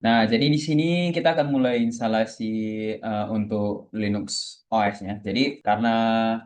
Nah, jadi di sini kita akan mulai instalasi untuk Linux OS-nya. Jadi karena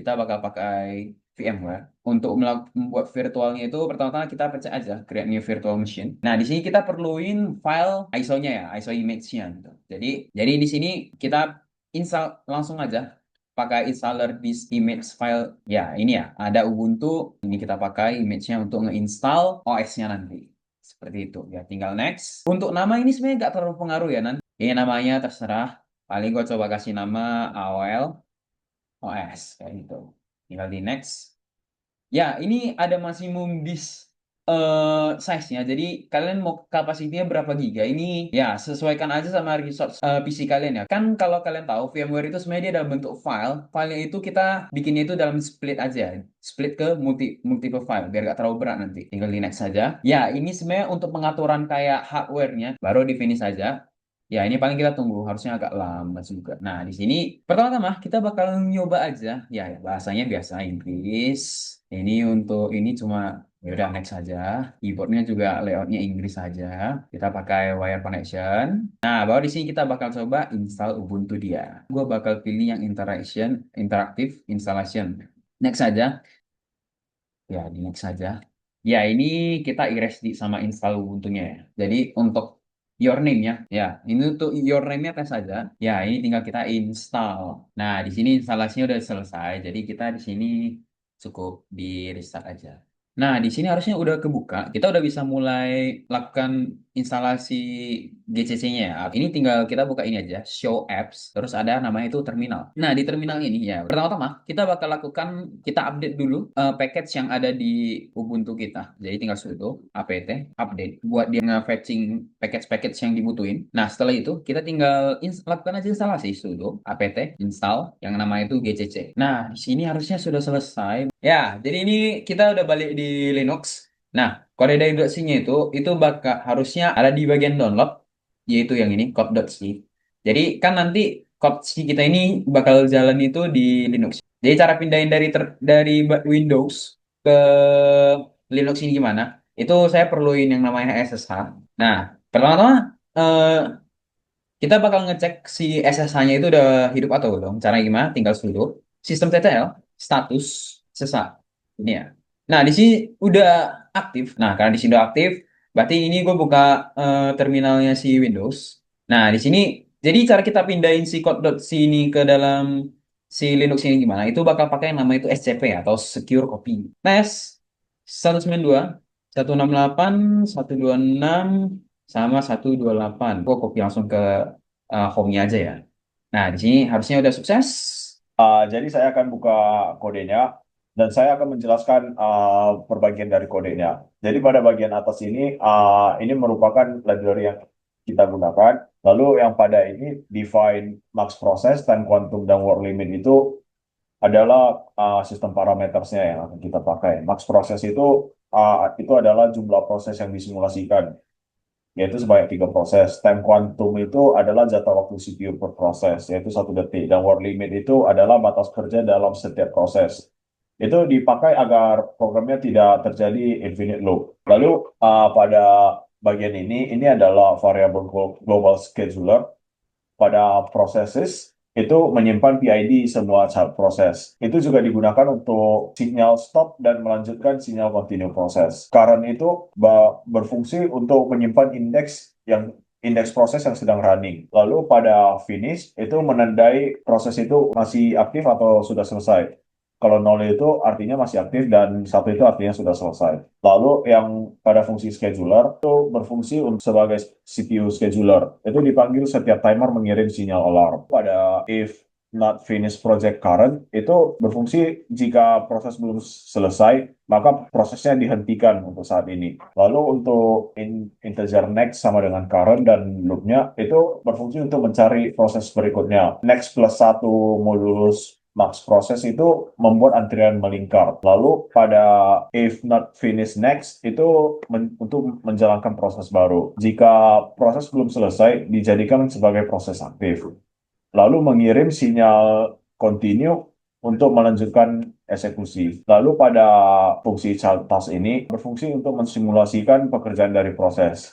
kita bakal pakai VMware untuk membuat virtualnya itu pertama-tama kita pencet aja create new virtual machine. Nah, di sini kita perluin file ISO-nya ya, ISO image-nya gitu. Jadi di sini kita install langsung aja pakai installer this image file. Ya, ini ya, ada Ubuntu. Ini kita pakai image-nya untuk nge-install OS-nya nanti. Seperti itu. Ya, tinggal next. Untuk nama ini sebenarnya nggak terlalu pengaruh ya, nanti. Ini namanya terserah. Paling gue coba kasih nama AOL OS. Kayak gitu. Tinggal di next. Ya, ini ada maksimum disk size-nya. Jadi kalian mau kapasitinya berapa giga? Ini ya sesuaikan aja sama resource PC kalian ya. Kan kalau kalian tahu VMware itu sebenarnya dia dalam bentuk file. Filenya itu kita bikinnya itu dalam split aja. Split ke multiple file biar gak terlalu berat nanti. Tinggal di next saja. Ya, ini sebenarnya untuk pengaturan kayak hardware-nya baru di finish saja. Ya, ini paling kita tunggu, harusnya agak lama juga. Nah, di sini pertama-tama kita bakal nyoba aja. Ya, ya, bahasanya biasa Inggris. Ini untuk ini cuma ya udah next saja. Keyboardnya juga layoutnya Inggris saja. Kita pakai wire connection. Nah, baru di sini kita bakal coba install Ubuntu dia. Gue bakal pilih yang interactive installation. Next saja. Ya, di next saja. Ya, ini kita erase di sama install Ubuntunya ya. Jadi untuk your name-nya, ya, ini untuk your name-nya tes saja. Ya, ini tinggal kita install. Nah, di sini instalasinya udah selesai. Jadi kita di sini cukup di restart aja. Nah, di sini harusnya udah kebuka. Kita udah bisa mulai lakukan instalasi GCC-nya ya. Ini tinggal kita buka ini aja, show apps. Terus ada namanya itu terminal. Nah, di terminal ini ya, pertama-tama kita bakal lakukan, kita update dulu package yang ada di Ubuntu kita. Jadi tinggal sudo apt update buat dia nge-fetching package-package yang dibutuhin. Nah, setelah itu kita tinggal lakukan aja instalasi sudo apt install yang namanya itu GCC. Nah, di sini harusnya sudah selesai. Ya, jadi ini kita udah balik di Linux. Nah, kode diagnosisnya itu bakal harusnya ada di bagian download, yaitu yang ini code.c. Jadi kan nanti code C kita ini bakal jalan itu di Linux. Jadi cara pindahin dari Windows ke Linux ini gimana? Itu saya perluin yang namanya SSH. Nah, pertama-tama eh, kita bakal ngecek si SSH-nya itu udah hidup atau belum. Cara gimana? Tinggal sudo systemctl status SSH. Ini ya. Nah, di sini udah aktif. Nah, karena di sini udah aktif, berarti ini gue buka terminalnya si Windows. Nah, di sini jadi cara kita pindahin si code.c ini ke dalam si Linux ini gimana? Itu bakal pakai yang nama itu SCP atau Secure Copy. Tes 192 168 126 sama 128. Gue copy langsung ke home-nya aja ya. Nah, di sini harusnya udah sukses. Jadi saya akan buka kodenya dan saya akan menjelaskan perbagian dari kodenya. Jadi pada bagian atas ini merupakan library yang kita gunakan. Lalu yang pada ini define max process, time quantum, dan word limit itu adalah sistem parametersnya yang akan kita pakai. Max process itu adalah jumlah proses yang disimulasikan, yaitu sebanyak 3 proses. Time quantum itu adalah jatah waktu CPU per proses, yaitu 1 detik. Dan word limit itu adalah batas kerja dalam setiap proses. Itu dipakai agar programnya tidak terjadi infinite loop. Lalu pada bagian ini adalah variable global scheduler. Pada processes itu menyimpan PID semua proses. Itu juga digunakan untuk sinyal stop dan melanjutkan sinyal continue proses. Current itu berfungsi untuk menyimpan indeks proses yang sedang running. Lalu pada finish itu menandai proses itu masih aktif atau sudah selesai. Kalau nol itu artinya masih aktif dan satu itu artinya sudah selesai. Lalu yang pada fungsi scheduler itu berfungsi sebagai CPU scheduler. Itu dipanggil setiap timer mengirim sinyal alarm. Pada if not finished project current itu berfungsi jika proses belum selesai, maka prosesnya dihentikan untuk saat ini. Lalu untuk integer next sama dengan current dan loopnya itu berfungsi untuk mencari proses berikutnya. Next plus satu modulus max proses itu membuat antrian melingkar. Lalu pada if not finish next itu untuk menjalankan proses baru. Jika proses belum selesai, dijadikan sebagai proses aktif. Lalu mengirim sinyal continue untuk melanjutkan eksekusi. Lalu pada fungsi child task ini berfungsi untuk mensimulasikan pekerjaan dari proses.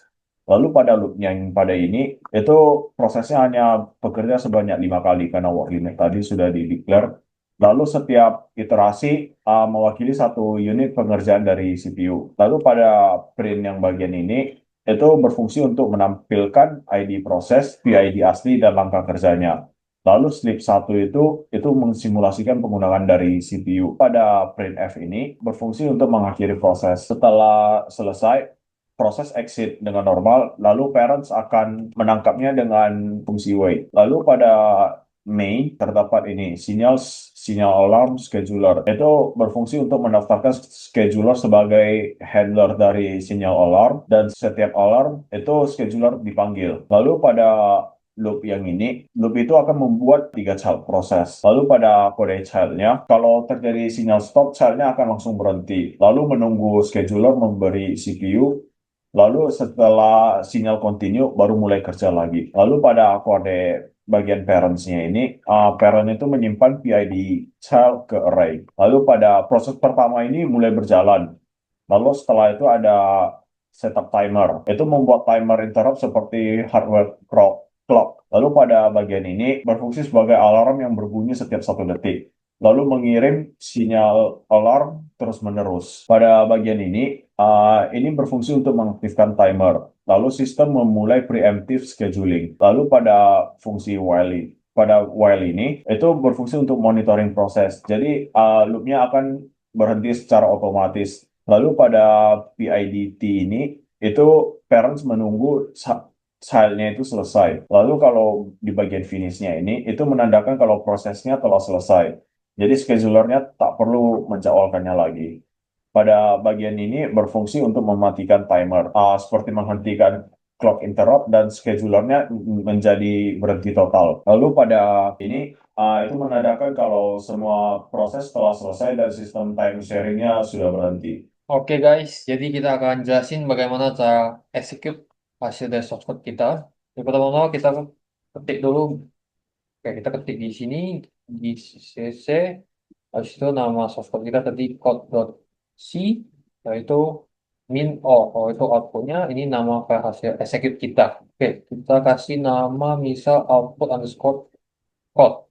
Lalu pada loop yang pada ini, itu prosesnya hanya bekerja sebanyak 5 kali karena work limit tadi sudah di-declare. Lalu setiap iterasi mewakili satu unit pengerjaan dari CPU. Lalu pada print yang bagian ini, itu berfungsi untuk menampilkan ID proses, PID asli, dan langkah kerjanya. Lalu slip satu itu mensimulasikan penggunaan dari CPU. Pada printf ini berfungsi untuk mengakhiri proses. Setelah selesai, proses exit dengan normal, lalu parents akan menangkapnya dengan fungsi wait. Lalu pada main terdapat ini sinyal alarm scheduler. Itu berfungsi untuk mendaftarkan scheduler sebagai handler dari sinyal alarm, dan setiap alarm itu scheduler dipanggil. Lalu pada loop yang ini, loop itu akan membuat 3 child proses. Lalu pada kode childnya, kalau terjadi sinyal stop, childnya akan langsung berhenti. Lalu menunggu scheduler memberi CPU. Lalu setelah sinyal continue, baru mulai kerja lagi. Lalu pada kode bagian parentsnya ini, parent itu menyimpan PID child ke array. Lalu pada proses pertama ini mulai berjalan. Lalu setelah itu ada setup timer. Itu membuat timer interrupt seperti hardware clock. Lalu pada bagian ini berfungsi sebagai alarm yang berbunyi setiap 1 detik. Lalu mengirim sinyal alarm terus-menerus. Pada bagian ini berfungsi untuk mengaktifkan timer. Lalu sistem memulai preemptive scheduling. Lalu pada fungsi while ini itu berfungsi untuk monitoring proses. Jadi loopnya akan berhenti secara otomatis. Lalu pada PIDT ini itu parents menunggu childnya itu selesai. Lalu kalau di bagian finishnya ini itu menandakan kalau prosesnya telah selesai. Jadi schedulernya tak perlu menjadwalkannya lagi. Pada bagian ini berfungsi untuk mematikan timer, seperti menghentikan clock interrupt, dan schedulernya menjadi berhenti total. Lalu pada ini itu menandakan kalau semua proses telah selesai dan sistem time sharingnya sudah berhenti. Oke guys, jadi kita akan jelasin bagaimana cara execute hasil dari softcode kita. Yang pertama kita ketik dulu, oke kita ketik di sini di cc, habis itu nama softcode kita tadi code.c, yaitu oh itu outputnya, ini nama file hasil execute kita. Oke, kita kasih nama misal output underscore code.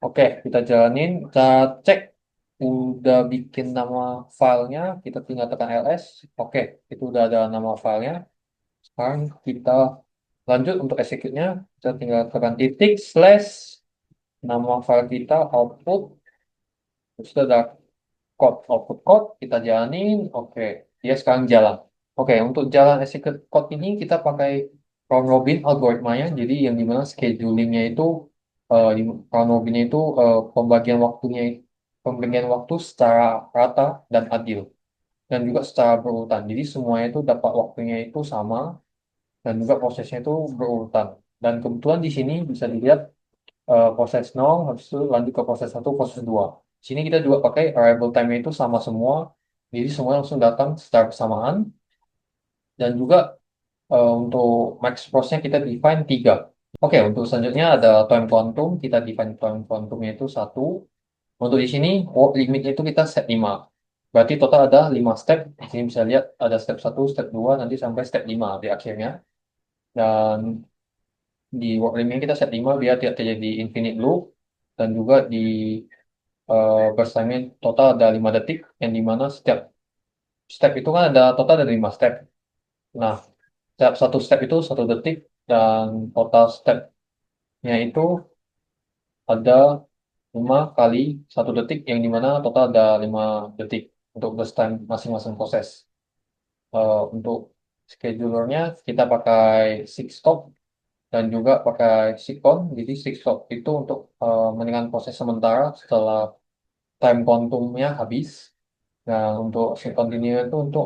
Oke, kita jalanin, kita cek udah bikin nama filenya, kita tinggal tekan ls. Oke, itu udah ada nama filenya. Sekarang kita lanjut untuk execute-nya, kita tinggal tekan titik slash nama file kita output. Terus itu ada output code, kita jalanin. Oke, dia sekarang jalan. Oke, untuk jalan execute code ini kita pakai round robin algoritmanya. Jadi yang dimana schedulingnya itu di round robinnya itu pembagian waktu secara rata dan adil, dan juga secara berurutan. Jadi semuanya itu dapat waktunya itu sama, dan juga prosesnya itu berurutan. Dan kebetulan di sini bisa dilihat proses 0, habis itu lanjut ke proses 1, proses 2. Di sini kita juga pakai arrival time itu sama semua, jadi semua langsung datang secara bersamaan. Dan juga untuk max prosesnya kita define 3. Oke, untuk selanjutnya ada time quantum, kita define time quantumnya itu 1. Untuk di sini work limitnya itu kita set 5. Berarti total ada 5 step. Di sini bisa lihat ada step 1, step 2, nanti sampai step 5 di akhirnya. Dan di work limitnya kita set 5 biar tidak terjadi infinite loop. Dan juga di burst time total ada 5 detik, yang dimana setiap step itu kan ada total ada 5 step. Nah, setiap satu step itu 1 detik, dan total stepnya itu ada 5 kali 1 detik, yang dimana total ada 5 detik untuk burst time masing-masing proses. Untuk schedulernya kita pakai six stop dan juga pakai sikon. Jadi six stop itu untuk meningkatkan proses sementara setelah time quantumnya habis. Nah, untuk si continue itu untuk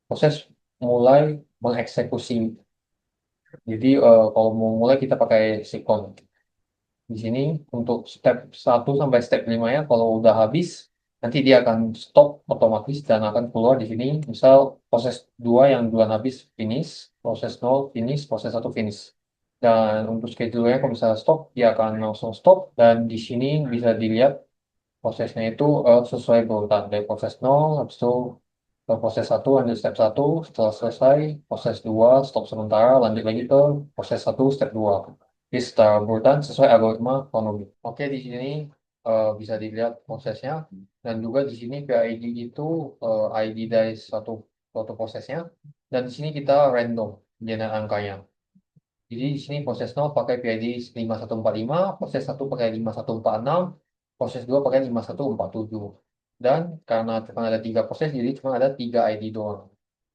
proses mulai mengeksekusi. Jadi kalau mau mulai kita pakai sikon. Di sini untuk step 1 sampai step 5 ya, kalau udah habis, nanti dia akan stop otomatis dan akan keluar di sini. Misal proses 2 yang duluan habis finish, proses 0 finish, proses 1 finish. Dan untuk schedule-nya kalau misalnya stop, dia akan langsung stop. Dan di sini bisa dilihat prosesnya itu sesuai berurutan dari proses 0, habis itu Ke proses 1 lanjut step 1, setelah selesai, proses 2 stop sementara, lanjut lagi ke proses 1 step 2. Jadi secara berurutan sesuai algoritma kronologi. Oke, di sini bisa dilihat prosesnya, dan juga di sini PID itu ID dari suatu prosesnya, dan di sini kita random generate angkanya. Jadi di sini proses 0 pakai PID 5145, proses 1 pakai 5146, proses 2 pakai 5147. Dan karena cuma ada 3 proses, jadi cuma ada 3 ID doang.